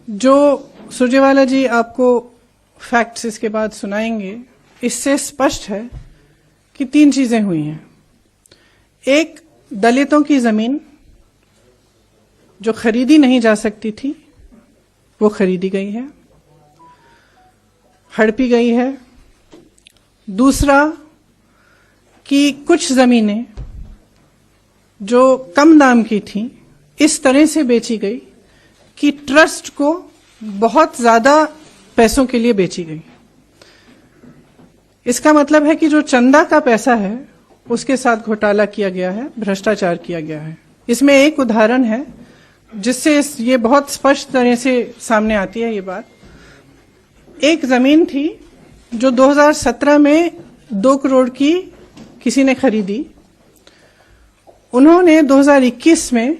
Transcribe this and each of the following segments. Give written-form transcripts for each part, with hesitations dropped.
जो सुरजेवाला जी आपको फैक्ट्स इसके बाद सुनाएंगे, इससे स्पष्ट है कि 3 चीजें हुई हैं। एक, दलितों की जमीन जो खरीदी नहीं जा सकती थी वो खरीदी गई है, हड़पी गई है। दूसरा कि कुछ जमीनें जो कम दाम की थी इस तरह से बेची गई कि ट्रस्ट को बहुत ज्यादा पैसों के लिए बेची गई। इसका मतलब है कि जो चंदा का पैसा है उसके साथ घोटाला किया गया है, भ्रष्टाचार किया गया है। इसमें एक उदाहरण है जिससे ये बहुत स्पष्ट तरह से सामने आती है ये बात। एक जमीन थी जो 2017 में 2 करोड़ की किसी ने खरीदी। उन्होंने 2021 में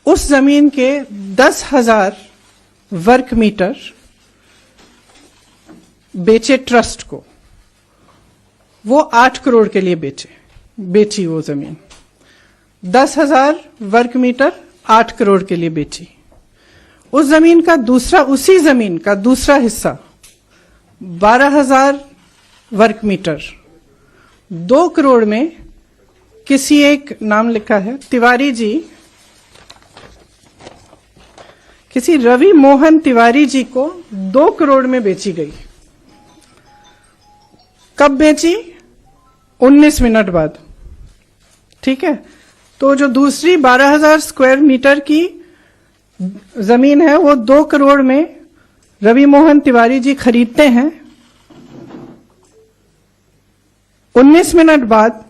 उस जमीन के 10,000 वर्ग मीटर बेचे ट्रस्ट को। वो 8 करोड़ के लिए बेची वो जमीन। 10,000 वर्ग मीटर 8 करोड़ के लिए बेची। उस जमीन का उसी जमीन का दूसरा हिस्सा 12,000 वर्ग मीटर 2 करोड़ में किसी एक नाम लिखा है तिवारी जी, किसी रवि मोहन तिवारी जी को 2 करोड़ में बेची गई। कब बेची? 19 मिनट बाद। ठीक है, तो जो दूसरी 12,000 स्क्वायर मीटर की जमीन है वो 2 करोड़ में रवि मोहन तिवारी जी खरीदते हैं। 19 मिनट बाद,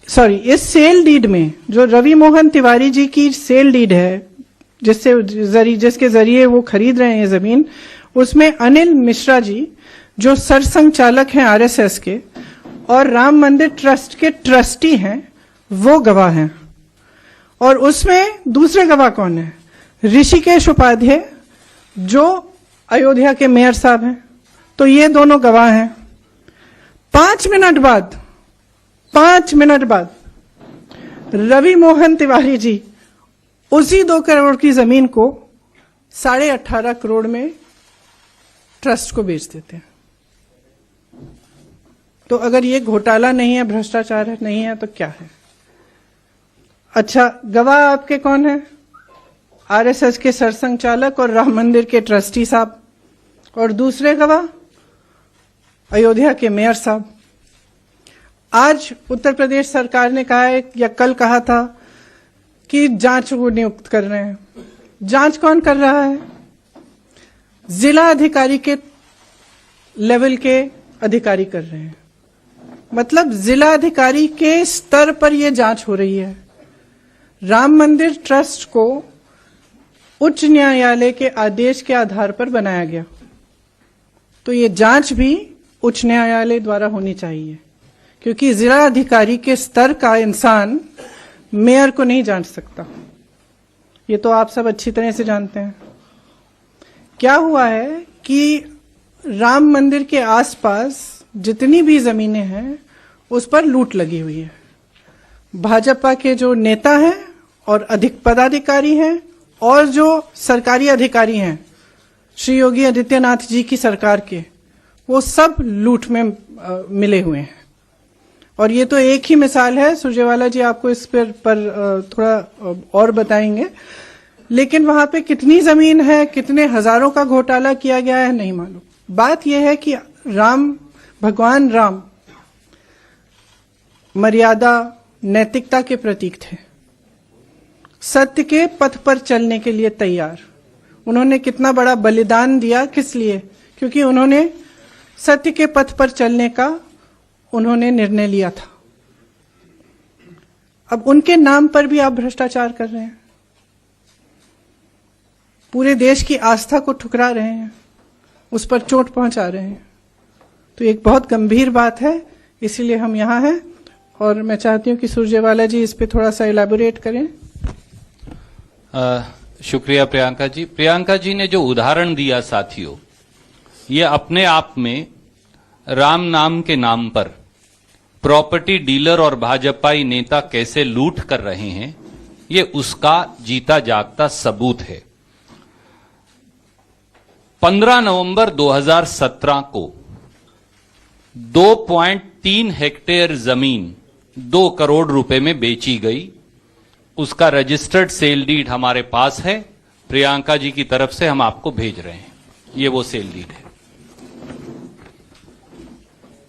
इस सेल डीड में जो रवि मोहन तिवारी जी की सेल डीड है जिसके जरिए वो खरीद रहे हैं ये जमीन, उसमें अनिल मिश्रा जी जो सरसंघचालक हैं आरएसएस के और राम मंदिर ट्रस्ट के ट्रस्टी हैं, वो गवाह हैं। और उसमें दूसरे गवाह कौन है? ऋषिकेश उपाध्याय जो अयोध्या के मेयर साहब हैं। तो ये दोनों गवाह हैं। 5 मिनट बाद रवि मोहन तिवारी जी उसी 2 करोड़ की जमीन को 18.5 करोड़ में ट्रस्ट को बेच देते हैं। तो अगर ये घोटाला नहीं है, भ्रष्टाचार नहीं है, तो क्या है? अच्छा, गवाह आपके कौन है? आरएसएस के सरसंघचालक और राम मंदिर के ट्रस्टी साहब। और दूसरे गवाह अयोध्या के मेयर साहब। आज उत्तर प्रदेश सरकार ने कहा है या कल कहा था कि जांच वो नियुक्त कर रहे हैं। जांच कौन कर रहा है? जिला अधिकारी के लेवल के अधिकारी कर रहे हैं। मतलब जिला अधिकारी के स्तर पर यह जांच हो रही है। राम मंदिर ट्रस्ट को उच्च न्यायालय के आदेश के आधार पर बनाया गया, तो ये जांच भी उच्च न्यायालय द्वारा होनी चाहिए, क्योंकि जिला अधिकारी के स्तर का इंसान मेयर को नहीं जांच सकता। ये तो आप सब अच्छी तरह से जानते हैं। क्या हुआ है कि राम मंदिर के आसपास जितनी भी जमीनें हैं उस पर लूट लगी हुई है। भाजपा के जो नेता हैं और अधिक पदाधिकारी हैं और जो सरकारी अधिकारी हैं श्री योगी आदित्यनाथ जी की सरकार के, वो सब लूट में मिले हुए हैं। और ये तो एक ही मिसाल है, सुरजेवाला जी आपको इस पर थोड़ा और बताएंगे। लेकिन वहां पे कितनी जमीन है, कितने हजारों का घोटाला किया गया है, नहीं मालूम। बात यह है कि भगवान राम मर्यादा, नैतिकता के प्रतीक थे, सत्य के पथ पर चलने के लिए तैयार। उन्होंने कितना बड़ा बलिदान दिया, किस लिए? क्योंकि उन्होंने सत्य के पथ पर चलने का उन्होंने निर्णय लिया था। अब उनके नाम पर भी आप भ्रष्टाचार कर रहे हैं, पूरे देश की आस्था को ठुकरा रहे हैं, उस पर चोट पहुंचा रहे हैं। तो एक बहुत गंभीर बात है, इसीलिए हम यहां हैं। और मैं चाहती हूं कि सुरजेवाला जी इस पे थोड़ा सा इलैबोरेट करें। शुक्रिया प्रियंका जी। प्रियंका जी ने जो उदाहरण दिया साथियों, ये अपने आप में राम नाम के नाम पर प्रॉपर्टी डीलर और भाजपाई नेता कैसे लूट कर रहे हैं, ये उसका जीता जागता सबूत है। 15 नवंबर 2017 को 2.3 हेक्टेयर जमीन 2 करोड़ रुपए में बेची गई। उसका रजिस्टर्ड सेल डीड हमारे पास है, प्रियंका जी की तरफ से हम आपको भेज रहे हैं। ये वो सेल डीड है।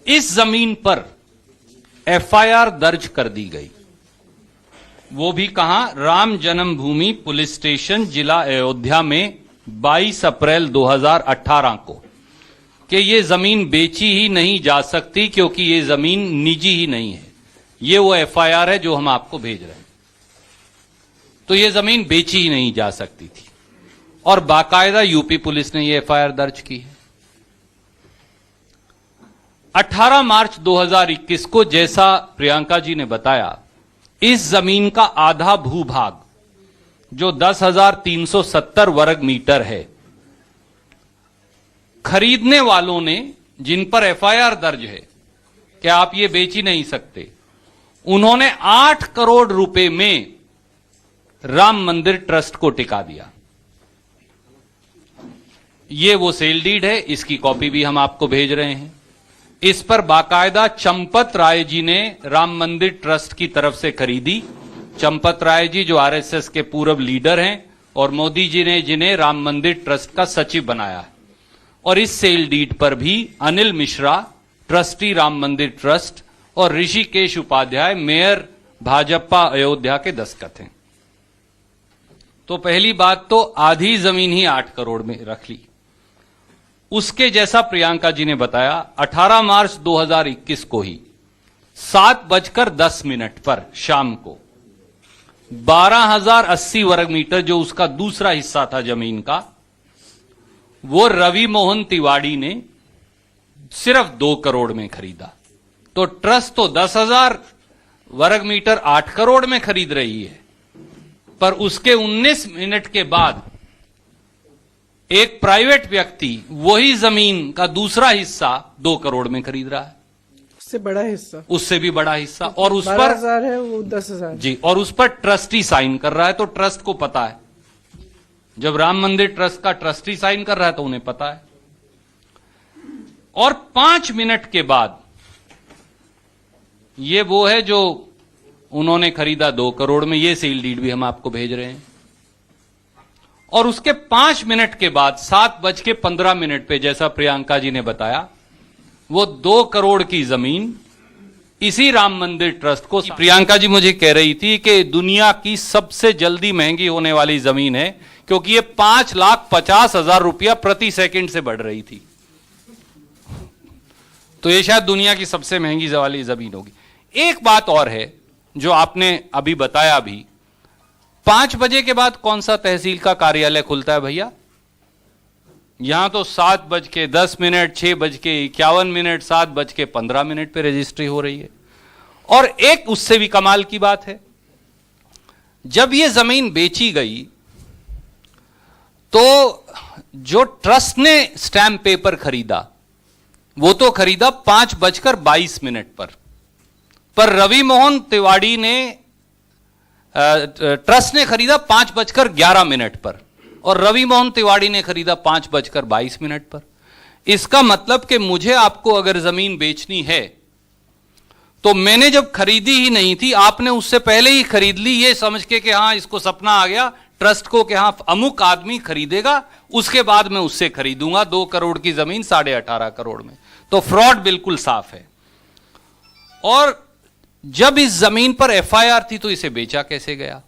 इस जमीन पर एफआईआर दर्ज कर दी गई, वो भी कहां? राम जन्मभूमि पुलिस स्टेशन, जिला अयोध्या में 22 अप्रैल 2018 को, कि ये जमीन बेची ही नहीं जा सकती क्योंकि ये जमीन निजी ही नहीं है। ये वो एफआईआर है जो हम आपको भेज रहे हैं। तो ये जमीन बेची ही नहीं जा सकती थी और बाकायदा यूपी पुलिस ने ये एफआईआर दर्ज की है। 18 मार्च 2021 को, जैसा प्रियंका जी ने बताया, इस जमीन का आधा भूभाग जो 10,370 वर्ग मीटर है, खरीदने वालों ने, जिन पर एफआईआर दर्ज है कि आप ये बेच ही नहीं सकते, उन्होंने 8 करोड़ रुपए में राम मंदिर ट्रस्ट को टिका दिया। ये वो सेल डीड है, इसकी कॉपी भी हम आपको भेज रहे हैं। इस पर बाकायदा चंपत राय जी ने राम मंदिर ट्रस्ट की तरफ से खरीदी। चंपत राय जी जो आरएसएस के पूर्व लीडर हैं और मोदी जी ने जिन्हें राम मंदिर ट्रस्ट का सचिव बनाया है। और इस सेल डीड पर भी अनिल मिश्रा, ट्रस्टी राम मंदिर ट्रस्ट, और ऋषिकेश उपाध्याय, मेयर भाजपा अयोध्या के दस्तखत हैं। तो पहली बात तो आधी जमीन ही 8 करोड़ में रख ली। उसके जैसा प्रियंका जी ने बताया, 18 मार्च 2021 को ही 7:10 पर शाम को 12,080 वर्ग मीटर जो उसका दूसरा हिस्सा था जमीन का, वो रवि मोहन तिवाड़ी ने सिर्फ 2 करोड़ में खरीदा। तो ट्रस्ट तो 10,000 वर्ग मीटर 8 करोड़ में खरीद रही है, पर उसके 19 मिनट के बाद एक प्राइवेट व्यक्ति वही जमीन का दूसरा हिस्सा 2 करोड़ में खरीद रहा है। उससे बड़ा हिस्सा, उससे भी बड़ा हिस्सा, और उस पर 12,000 है, वो 10,000 जी, और उस पर ट्रस्टी साइन कर रहा है। तो ट्रस्ट को पता है, जब राम मंदिर ट्रस्ट का ट्रस्टी साइन कर रहा है तो उन्हें पता है। और 5 मिनट के बाद, ये वो है जो उन्होंने खरीदा 2 करोड़ में, ये सेल डीड भी हम आपको भेज रहे हैं। और उसके 5 मिनट के बाद 7:15 पे, जैसा प्रियंका जी ने बताया, वो 2 करोड़ की जमीन इसी राम मंदिर ट्रस्ट को, प्रियंका जी मुझे कह रही थी कि दुनिया की सबसे जल्दी महंगी होने वाली जमीन है, क्योंकि ये 5,50,000 रुपया प्रति सेकंड से बढ़ रही थी। तो ये शायद दुनिया की सबसे महंगी वाली जमीन होगी। एक बात और है जो आपने अभी बताया भी, 5 बजे के बाद कौन सा तहसील का कार्यालय खुलता है भैया? यहां तो 7:10, 6:51, 7:15 पे रजिस्ट्री हो रही है। और एक उससे भी कमाल की बात है, जब ये जमीन बेची गई तो जो ट्रस्ट ने स्टैम्प पेपर खरीदा वो तो खरीदा 5:22 पर रवि मोहन तिवाड़ी ने, ट्रस्ट ने खरीदा 5:11 पर और रवि मोहन तिवाड़ी ने खरीदा 5:22 पर। इसका मतलब कि मुझे आपको अगर जमीन बेचनी है तो मैंने जब खरीदी ही नहीं थी, आपने उससे पहले ही खरीद ली, ये समझ के कि हां इसको सपना आ गया ट्रस्ट को कि हां अमुक आदमी खरीदेगा, उसके बाद मैं उससे खरीदूंगा 2 करोड़ की जमीन 18.5 करोड़ में। तो फ्रॉड बिल्कुल साफ है। और जब इस जमीन पर एफआईआर थी तो इसे बेचा कैसे गया?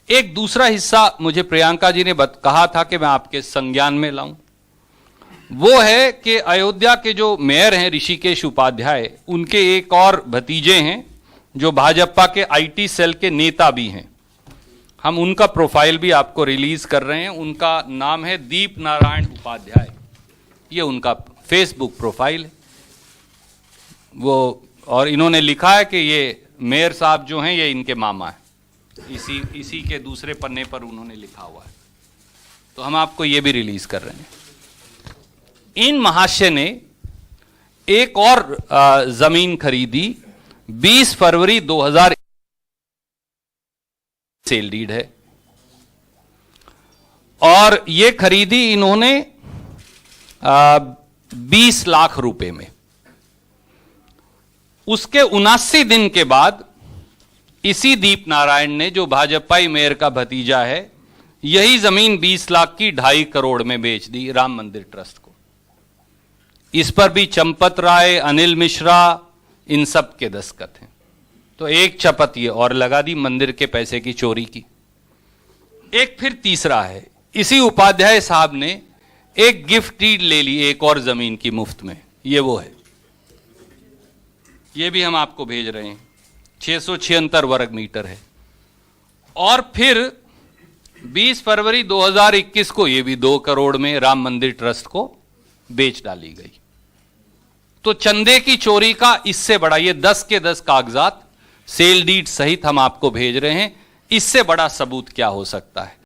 एक दूसरा हिस्सा मुझे प्रियंका जी ने कहा था कि मैं आपके संज्ञान में लाऊं, वो है कि अयोध्या के जो मेयर हैं ऋषिकेश उपाध्याय, उनके एक और भतीजे हैं जो भाजपा के आईटी सेल के नेता भी हैं। हम उनका प्रोफाइल भी आपको रिलीज कर रहे हैं। उनका नाम है दीप नारायण उपाध्याय, ये उनका फेसबुक प्रोफाइल है वो, और इन्होंने लिखा है कि ये मेयर साहब जो हैं ये इनके मामा हैं। इसी के दूसरे पन्ने पर उन्होंने लिखा हुआ है। तो हम आपको ये भी रिलीज कर रहे हैं। इन महाशय ने एक और जमीन खरीदी 20 फरवरी 2000 सेल डीड है। और ये खरीदी इन्होंने 20 लाख रुपए में। उसके 79 दिन के बाद इसी दीप नारायण ने, जो भाजपाई मेयर का भतीजा है, यही जमीन 20 लाख की 2.5 करोड़ में बेच दी राम मंदिर ट्रस्ट को। इस पर भी चंपत राय, अनिल मिश्रा, इन सब के दस्तखत हैं। तो एक चपत ये और लगा दी मंदिर के पैसे की चोरी की। एक फिर तीसरा है, इसी उपाध्याय साहब ने एक गिफ्ट डीड ले ली एक और जमीन की मुफ्त में। ये वो है, ये भी हम आपको भेज रहे हैं, 676 वर्ग मीटर है। और फिर 20 फरवरी 2021 को ये भी 2 करोड़ में राम मंदिर ट्रस्ट को बेच डाली गई। तो चंदे की चोरी का इससे बड़ा, ये 10 के 10 कागजात सेल डीड सहित हम आपको भेज रहे हैं, इससे बड़ा सबूत क्या हो सकता है।